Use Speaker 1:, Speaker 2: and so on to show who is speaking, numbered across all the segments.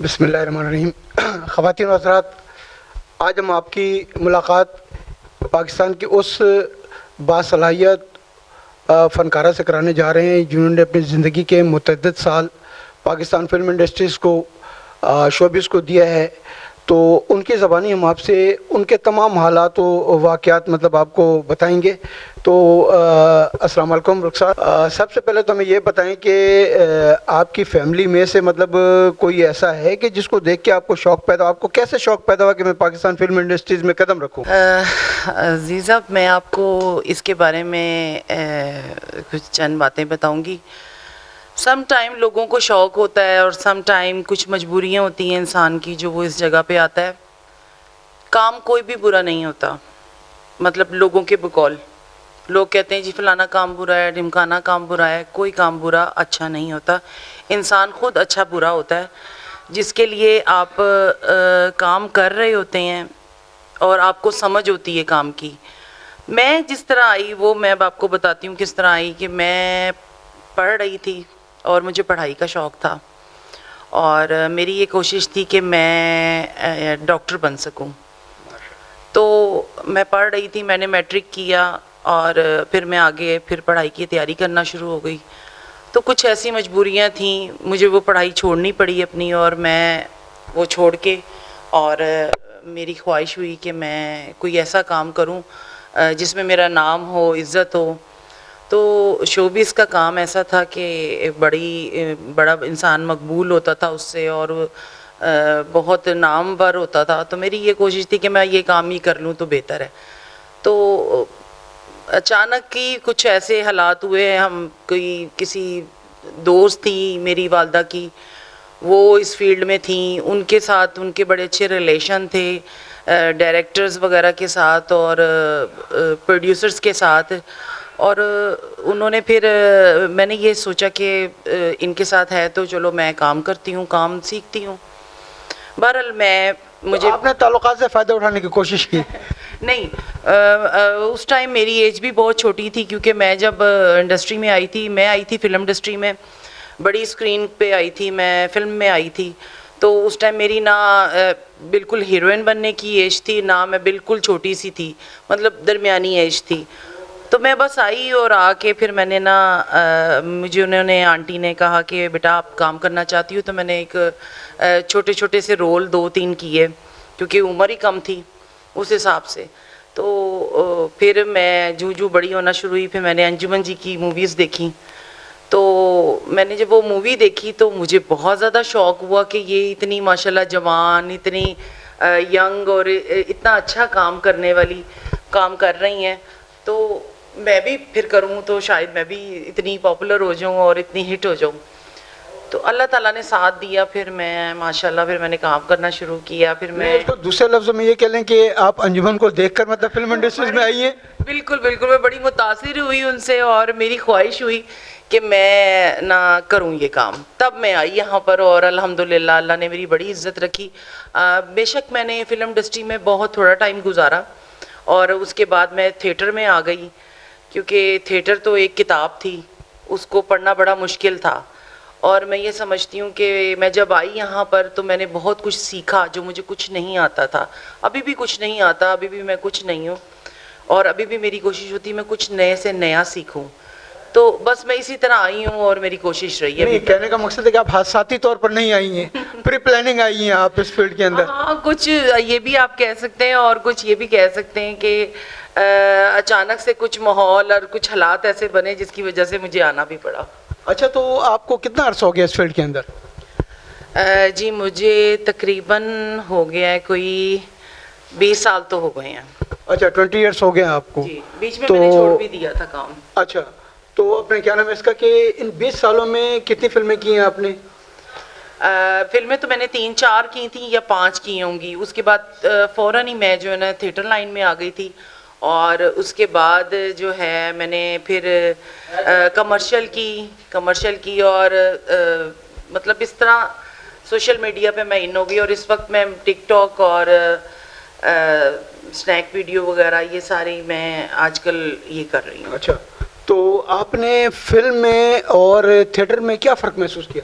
Speaker 1: بسم اللہ الرحمن الرحیم. خواتین و حضرات، آج ہم آپ کی ملاقات پاکستان کی اس باصلاحیت فنکارہ سے کرانے جا رہے ہیں جنہوں نے اپنی زندگی کے متعدد سال پاکستان فلم انڈسٹریز کو شوبز کو دیا ہے. تو ان کی زبانی ہم آپ سے ان کے تمام حالات و واقعات آپ کو بتائیں گے. تو السلام علیکم رخسار. سب سے پہلے تو ہمیں یہ بتائیں کہ آپ کی فیملی میں سے کوئی ایسا ہے کہ جس کو دیکھ کے آپ کو شوق پیدا ہوا؟ آپ کو کیسے شوق پیدا ہوا کہ میں پاکستان فلم انڈسٹریز میں قدم رکھوں؟
Speaker 2: عزیزہ، میں آپ کو اس کے بارے میں کچھ چند باتیں بتاؤں گی. سم ٹائم لوگوں کو شوق ہوتا ہے اور سم ٹائم کچھ مجبوریاں ہوتی ہیں انسان کی جو وہ اس جگہ پہ آتا ہے. کام کوئی بھی برا نہیں ہوتا، لوگوں کے بقول. لوگ کہتے ہیں جی فلانا کام برا ہے، ڈھمکانا کام برا ہے. کوئی کام برا اچھا نہیں ہوتا. انسان خود اچھا برا ہوتا ہے جس کے لیے آپ کام کر رہے ہوتے ہیں اور آپ کو سمجھ ہوتی ہے کام کی. میں جس طرح آئی وہ میں اب آپ کو بتاتی ہوں کس طرح آئی. کہ میں پڑھ رہی تھی اور مجھے پڑھائی کا شوق تھا اور میری یہ کوشش تھی کہ میں ڈاکٹر بن سکوں. تو میں پڑھ رہی تھی، میں نے میٹرک کیا اور پھر میں آگے پڑھائی کی تیاری کرنا شروع ہو گئی. تو کچھ ایسی مجبوریاں تھیں، مجھے وہ پڑھائی چھوڑنی پڑی اپنی، اور میں وہ چھوڑ کے اور میری خواہش ہوئی کہ میں کوئی ایسا کام کروں جس میں میرا نام ہو، عزت ہو. تو شوبز کا کام ایسا تھا کہ بڑا انسان مقبول ہوتا تھا اس سے اور بہت نامور ہوتا تھا. تو میری یہ کوشش تھی کہ میں یہ کام ہی کر لوں تو بہتر ہے. تو اچانک ہی کچھ ایسے حالات ہوئے. کسی دوست تھی میری والدہ کی، وہ اس فیلڈ میں تھیں، ان کے ساتھ ان کے بڑے اچھے ریلیشن تھے ڈائریکٹرز وغیرہ کے ساتھ اور پروڈیوسرز کے ساتھ. اور انہوں نے پھر میں نے یہ سوچا کہ ان کے ساتھ ہے تو چلو میں کام کرتی ہوں، کام سیکھتی ہوں. بہرحال مجھے
Speaker 1: آپ نے تعلقات سے فائدہ اٹھانے کی کوشش کی؟
Speaker 2: نہیں، اس ٹائم میری ایج بھی بہت چھوٹی تھی، کیونکہ میں جب انڈسٹری میں آئی تھی فلم انڈسٹری میں بڑی اسکرین پہ آئی تھی، میں فلم میں آئی تھی. تو اس ٹائم میری نہ بالکل ہیروئن بننے کی ایج تھی، نہ میں بالکل چھوٹی سی تھی، درمیانی ایج تھی. تو میں بس آئی اور آ کے پھر میں نے مجھے انہوں نے آنٹی نے کہا کہ بیٹا آپ کام کرنا چاہتی ہو. تو میں نے ایک چھوٹے چھوٹے سے رول 2-3 کیے کیونکہ عمر ہی کم تھی اس حساب سے. تو پھر میں جو بڑی ہونا شروع ہوئی، پھر میں نے انجمن جی کی موویز دیکھی. تو میں نے جب وہ مووی دیکھی تو مجھے بہت زیادہ شوق ہوا کہ یہ اتنی ماشاءاللہ جوان، اتنی ینگ اور اتنا اچھا کام کرنے والی کام کر رہی ہیں. تو میں بھی پھر کروں تو شاید میں بھی اتنی پاپولر ہو جاؤں اور اتنی ہٹ ہو جاؤں. تو اللہ تعالیٰ نے ساتھ دیا. پھر میں ماشاءاللہ پھر میں نے کام کرنا شروع کیا. پھر میں
Speaker 1: اس کو دوسرے لفظوں میں یہ کہہ لیں کہ آپ انجمن کو دیکھ کر فلم انڈسٹریز میں آئی ہیں؟
Speaker 2: بالکل میں بڑی متاثر ہوئی ان سے اور میری خواہش ہوئی کہ میں نہ کروں یہ کام. تب میں آئی یہاں پر اور الحمدللہ اللہ نے میری بڑی عزت رکھی. بے شک میں نے فلم انڈسٹری میں بہت تھوڑا ٹائم گزارا اور اس کے بعد میں تھیٹر میں آ گئی، کیونکہ تھیٹر تو ایک کتاب تھی، اس کو پڑھنا بڑا مشکل تھا. اور میں یہ سمجھتی ہوں کہ میں جب آئی یہاں پر تو میں نے بہت کچھ سیکھا جو مجھے کچھ نہیں آتا تھا. ابھی بھی کچھ نہیں آتا، ابھی بھی میں کچھ نہیں ہوں اور ابھی بھی میری کوشش ہوتی ہے میں کچھ نئے سے نیا سیکھوں. تو بس میں اسی طرح آئی ہوں اور میری کوشش رہی ہے.
Speaker 1: نہیں، کہنے کا مقصد ہے کہ آپ حادثاتی طور پر نہیں آئی ہیں، پری پلاننگ آئی ہیں آپ اس فیلڈ کے اندر.
Speaker 2: ہاں، کچھ یہ بھی آپ کہہ سکتے ہیں اور کچھ یہ بھی کہہ سکتے ہیں کہ اچانک سے کچھ ماحول اور کچھ حالات ایسے بنے جس کی وجہ سے مجھے آنا بھی پڑا.
Speaker 1: اچھا، تو آپ کو کتنا عرصہ ہو گیا اس فیلڈ کے اندر؟
Speaker 2: جی مجھے تقریباً ہو گیا ہے کوئی 20 سال تو ہو گئے ہیں.
Speaker 1: اچھا، 20 ایئرس ہو گئے ہیں آپ کو.
Speaker 2: جی، بیچ میں نے چھوڑ بھی دیا تھا کام.
Speaker 1: اچھا، تو اپنے کیا نام ہے اس کا کہ ان 20 سالوں میں کتنی فلمیں کی ہیں آپ نے؟
Speaker 2: فلمیں تو میں نے 3-4 کی تھیں یا 5 کی ہوں گی. اس کے بعد فوراً ہی میں جو ہے نا تھیٹر لائن میں آ گئی تھی اور اس کے بعد جو ہے میں نے پھر کمرشل کی اور اس طرح سوشل میڈیا پہ میں ان ہو گئی. اور اس وقت میں ٹک ٹاک اور سنیک ویڈیو وغیرہ یہ ساری میں آج کل یہ کر رہی ہوں.
Speaker 1: اچھا، تو آپ نے فلم میں اور تھیٹر میں کیا فرق محسوس کیا؟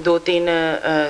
Speaker 2: 2-3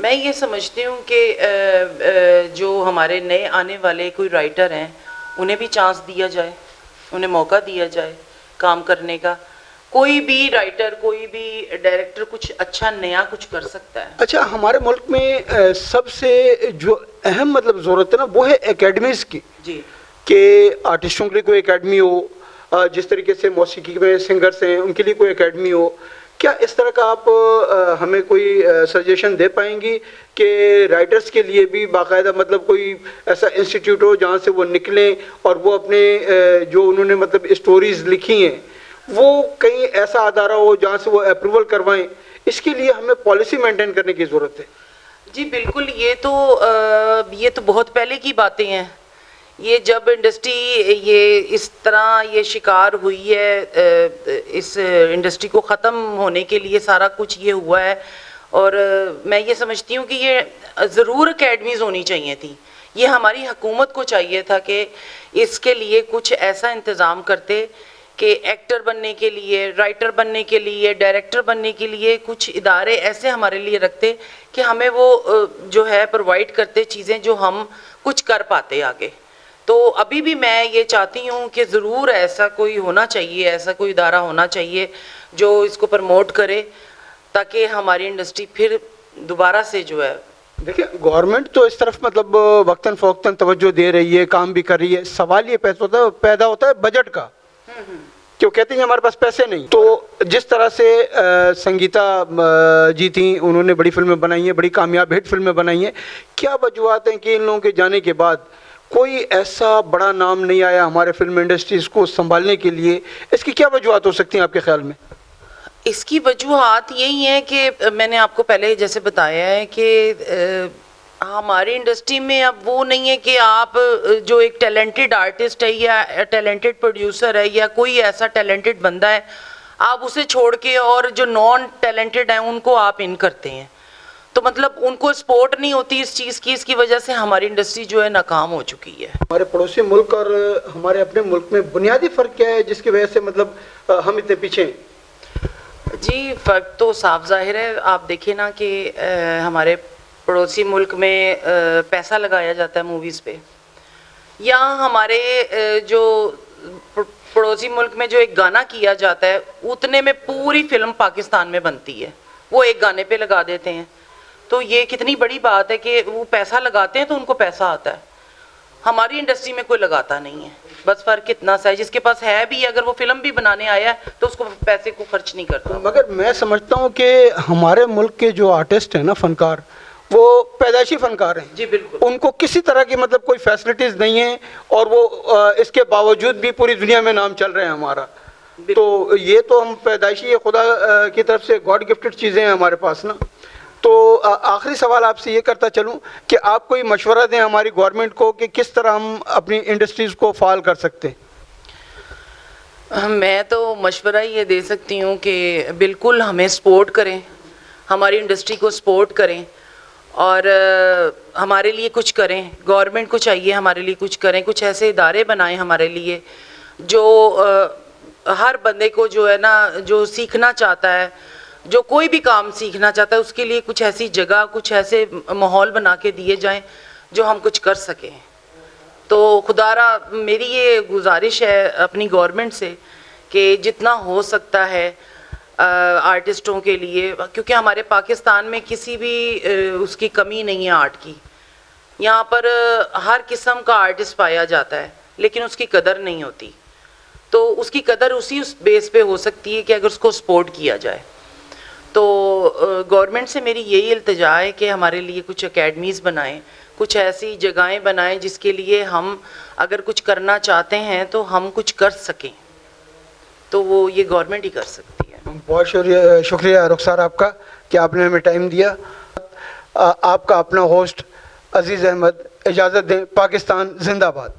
Speaker 2: میں یہ سمجھتی ہوں کہ جو ہمارے نئے آنے والے کوئی رائٹر ہیں انہیں بھی چانس دیا جائے, انہیں موقع دیا جائے کام کرنے کا. کوئی بھی رائٹر, کوئی بھی ڈائریکٹر کچھ اچھا نیا کچھ کر سکتا ہے.
Speaker 1: اچھا, ہمارے ملک میں سب سے جو اہم مطلب ضرورت ہے نا وہ ہے اکیڈمیز کی,
Speaker 2: جی,
Speaker 1: کہ آرٹسٹوں کے لیے کوئی اکیڈمی ہو, جس طریقے سے موسیقی میں سنگرز ہیں ان کے لیے کوئی اکیڈمی ہو. کیا اس طرح کا آپ ہمیں کوئی سجیشن دے پائیں گی کہ رائٹرز کے لیے بھی باقاعدہ مطلب کوئی ایسا انسٹیٹیوٹ ہو جہاں سے وہ نکلیں اور وہ اپنے جو انہوں نے مطلب اسٹوریز لکھی ہیں وہ کہیں ایسا ادارہ ہو جہاں سے وہ اپروول کروائیں؟ اس کے لیے ہمیں پالیسی مینٹین کرنے کی ضرورت ہے.
Speaker 2: جی بالکل, یہ تو بہت پہلے کی باتیں ہیں. یہ جب انڈسٹری یہ اس طرح یہ شکار ہوئی ہے, اس انڈسٹری کو ختم ہونے کے لیے سارا کچھ یہ ہوا ہے, اور میں یہ سمجھتی ہوں کہ یہ ضرور اکیڈمیز ہونی چاہیے تھی. یہ ہماری حکومت کو چاہیے تھا کہ اس کے لیے کچھ ایسا انتظام کرتے کہ ایکٹر بننے کے لیے, رائٹر بننے کے لیے, ڈائریکٹر بننے کے لیے کچھ ادارے ایسے ہمارے لیے رکھتے کہ ہمیں وہ جو ہے پرووائڈ کرتے چیزیں جو ہم کچھ کر پاتے آگے. تو ابھی بھی میں یہ چاہتی ہوں کہ ضرور ایسا کوئی ہونا چاہیے, ایسا کوئی ادارہ ہونا چاہیے جو اس کو پروموٹ کرے تاکہ ہماری انڈسٹری پھر دوبارہ سے جو ہے.
Speaker 1: دیکھیں, گورنمنٹ تو اس طرف مطلب وقتاً فوقتاً توجہ دے رہی ہے, کام بھی کر رہی ہے. سوال یہ پیدا ہوتا ہے بجٹ کا, کیوں کہتے ہیں ہمارے پاس پیسے نہیں. تو جس طرح سے سنگیتا جی تھیں, انہوں نے بڑی فلمیں بنائی ہیں, بڑی کامیاب ہٹ فلمیں بنائی ہیں. کیا وجوہات ہیں کہ ان لوگوں کے جانے کے بعد کوئی ایسا بڑا نام نہیں آیا ہمارے فلم انڈسٹریز کو سنبھالنے کے لیے؟ اس کی کیا وجوہات ہو سکتی ہیں آپ کے خیال میں؟
Speaker 2: اس کی وجوہات یہی ہیں کہ میں نے آپ کو پہلے جیسے بتایا ہے کہ ہماری انڈسٹری میں اب وہ نہیں ہے کہ آپ جو ایک ٹیلنٹڈ آرٹسٹ ہے یا ٹیلنٹڈ پروڈیوسر ہے یا کوئی ایسا ٹیلنٹڈ بندہ ہے, آپ اسے چھوڑ کے اور جو نان ٹیلنٹڈ ہیں ان کو آپ ان کرتے ہیں. تو مطلب ان کو سپورٹ نہیں ہوتی اس چیز کی, اس کی وجہ سے ہماری انڈسٹری جو ہے ناکام ہو چکی ہے.
Speaker 1: ہمارے پڑوسی ملک اور ہمارے اپنے ملک میں بنیادی فرق کیا ہے جس کی وجہ سے مطلب ہم اتنے پیچھے ہیں؟
Speaker 2: جی فرق تو صاف ظاہر ہے. آپ دیکھیں نا کہ ہمارے پڑوسی ملک میں پیسہ لگایا جاتا ہے موویز پہ, یا ہمارے جو پڑوسی ملک میں جو ایک گانا کیا جاتا ہے اتنے میں پوری فلم پاکستان میں بنتی ہے, وہ ایک گانے پہ لگا دیتے ہیں. تو یہ کتنی بڑی بات ہے کہ وہ پیسہ لگاتے ہیں تو ان کو پیسہ آتا ہے. ہماری انڈسٹری میں کوئی لگاتا نہیں ہے. بس فرق اتنا سا ہے, جس کے پاس ہے بھی, اگر وہ فلم بھی بنانے آیا ہے تو اس کو پیسے کو خرچ نہیں کرتا.
Speaker 1: مگر میں سمجھتا ہوں کہ ہمارے ملک کے جو آرٹسٹ ہیں نا, فنکار, وہ پیدائشی فنکار ہیں.
Speaker 2: جی بالکل.
Speaker 1: ان کو کسی طرح کی مطلب کوئی فیسلٹیز نہیں ہیں, اور وہ اس کے باوجود بھی پوری دنیا میں نام چل رہے ہیں ہمارا. تو یہ تو ہم پیدائشی خدا کی طرف سے گاڈ گفٹڈ چیزیں ہیں ہمارے پاس نا. تو آخری سوال آپ سے یہ کرتا چلوں کہ آپ کوئی مشورہ دیں ہماری گورنمنٹ کو کہ کس طرح ہم اپنی انڈسٹریز کو فعال کر سکتے ہیں؟
Speaker 2: میں تو مشورہ یہ دے سکتی ہوں کہ بالکل ہمیں سپورٹ کریں, ہماری انڈسٹری کو سپورٹ کریں, اور ہمارے لیے کچھ کریں. گورنمنٹ کو چاہیے ہمارے لیے کچھ کریں, کچھ ایسے ادارے بنائیں ہمارے لیے جو ہر بندے کو جو ہے نا, جو سیکھنا چاہتا ہے, جو کوئی بھی کام سیکھنا چاہتا ہے, اس کے لیے کچھ ایسی جگہ, کچھ ایسے ماحول بنا کے دیے جائیں جو ہم کچھ کر سکیں. تو خدا را میری یہ گزارش ہے اپنی گورنمنٹ سے کہ جتنا ہو سکتا ہے آرٹسٹوں کے لیے, کیونکہ ہمارے پاکستان میں کسی بھی اس کی کمی نہیں ہے آرٹ کی. یہاں پر ہر قسم کا آرٹسٹ پایا جاتا ہے لیکن اس کی قدر نہیں ہوتی. تو اس کی قدر اس بیس پہ ہو سکتی ہے کہ اگر اس کو سپورٹ کیا جائے. تو گورنمنٹ سے میری یہی التجا ہے کہ ہمارے لیے کچھ اکیڈمیز بنائیں, کچھ ایسی جگہیں بنائیں جس کے لیے ہم اگر کچھ کرنا چاہتے ہیں تو ہم کچھ کر سکیں. تو وہ یہ گورنمنٹ ہی کر سکتی ہے.
Speaker 1: بہت شکریہ رخسار آپ کا کہ آپ نے ہمیں ٹائم دیا. آپ کا اپنا ہوسٹ عزیز احمد, اجازت دیں. پاکستان زندہ باد.